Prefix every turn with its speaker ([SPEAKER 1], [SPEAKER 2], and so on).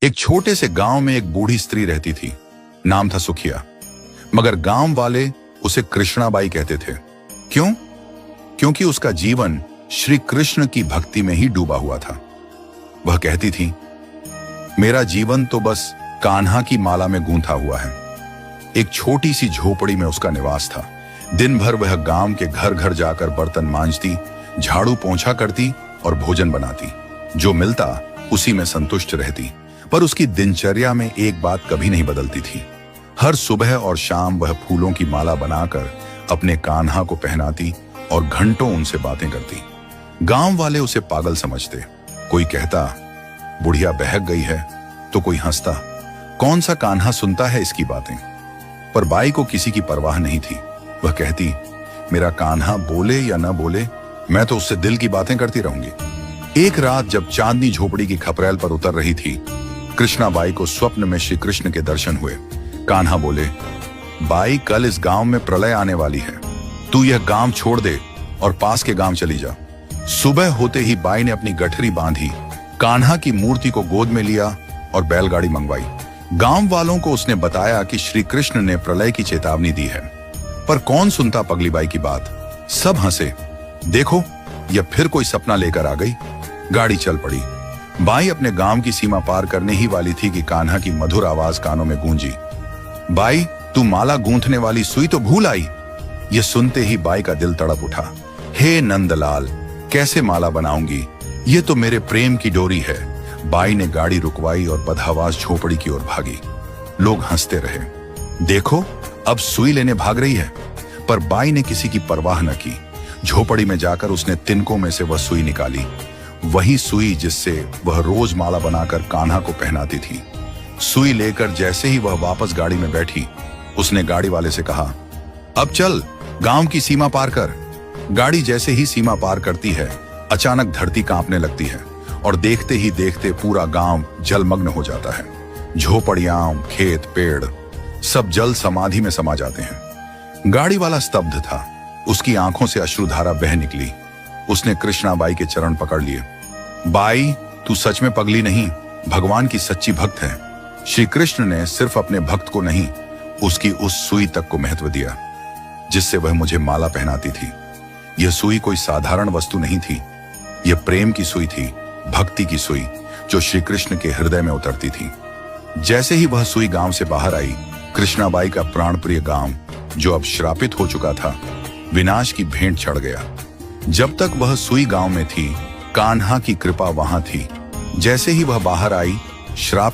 [SPEAKER 1] एक छोटे से गांव में एक बूढ़ी स्त्री रहती थी। नाम था सुखिया, मगर गांव वाले उसे कृष्णाबाई कहते थे। क्यों? क्योंकि उसका जीवन श्री कृष्ण की भक्ति में ही डूबा हुआ था। वह कहती थी, मेरा जीवन तो बस कान्हा की माला में गूंथा हुआ है। एक छोटी सी झोपड़ी में उसका निवास था। दिन भर वह गांव के घर घर जाकर बर्तन मांजती, झाड़ू पोंछा करती और भोजन बनाती। जो मिलता उसी में संतुष्ट रहती। पर उसकी दिनचर्या में एक बात कभी नहीं बदलती थी। हर सुबह और शाम वह फूलों की माला बनाकर अपने कान्हा को पहनाती और घंटों उनसे बातें करती। गांव वाले उसे पागल समझते। कोई कहता बुढ़िया बहक गई है, तो कोई हंसता कौन सा कान्हा सुनता है इसकी बातें। पर बाई को किसी की परवाह नहीं थी। वह कहती, मेरा कान्हा बोले या न बोले, मैं तो उससे दिल की बातें करती रहूंगी। एक रात जब चांदनी झोपड़ी की खपरेल पर उतर रही थी, कृष्णाबाई को स्वप्न में श्री कृष्ण के दर्शन हुए। कान्हा बोले, बाई कल इस गांव में प्रलय आने वाली है, तू यह गांव छोड़ दे और पास के गांव चली जा। सुबह होते ही बाई ने अपनी गठरी बांधी, कान्हा की मूर्ति को गोद में लिया और बैलगाड़ी मंगवाई। गांव वालों को उसने बताया कि श्री कृष्ण ने प्रलय की चेतावनी दी है। पर कौन सुनता पगली बाई की बात। सब हंसे। देखो, यह फिर कोई सपना लेकर आ गई। गाड़ी चल पड़ी। बाई अपने गांव की सीमा पार करने ही वाली थी कि कान्हा की मधुर आवाज कानों में गूंजी, बाई तू माला गूंथने वाली सुई तो भूल आई। यह सुनते ही बाई का दिल तड़प उठा। हे नंदलाल, कैसे माला बनाऊंगी, ये तो मेरे प्रेम की डोरी है। बाई ने गाड़ी रुकवाई और बदहवास झोपड़ी की ओर भागी। लोग हंसते रहे। देखो, अब सुई लेने भाग रही है। पर बाई ने किसी की परवाह न की। झोपड़ी में जाकर उसने तिनकों में से वह सुई निकाली, वही सुई जिससे वह रोज माला बनाकर कान्हा को पहनाती थी। सुई लेकर जैसे ही वह वापस गाड़ी में बैठी, उसने गाड़ी वाले से कहा, अब चल, गांव की सीमा पार कर। गाड़ी जैसे ही सीमा पार करती है, अचानक धरती कांपने लगती है और देखते ही देखते पूरा गांव जलमग्न हो जाता है। झोपड़ियां, खेत, पेड़ सब जल समाधि में समा जाते हैं। गाड़ी वाला स्तब्ध था। उसकी आंखों से अश्रुधारा बह निकली। उसने कृष्णाबाई के चरण पकड़ लिए। बाई, तू सच में पगली नहीं, भगवान की सच्ची भक्त है। श्री कृष्ण ने सिर्फ अपने भक्त को नहीं, उसकी उस सुई तक को महत्व दिया जिससे वह मुझे माला पहनाती थी। यह सुई कोई साधारण वस्तु नहीं थी। यह प्रेम की सुई थी, भक्ति की सुई, जो श्री कृष्ण के हृदय में उतरती थी। जैसे ही वह सुई गांव से बाहर आई, कृष्णाबाई का प्राणप्रिय गांव, जो अब श्रापित हो चुका था, विनाश की भेंट चढ़ गया। जब तक वह सुई गांव में थी, कान्हा की कृपा वहां थी। जैसे ही वह बाहर आई, श्राप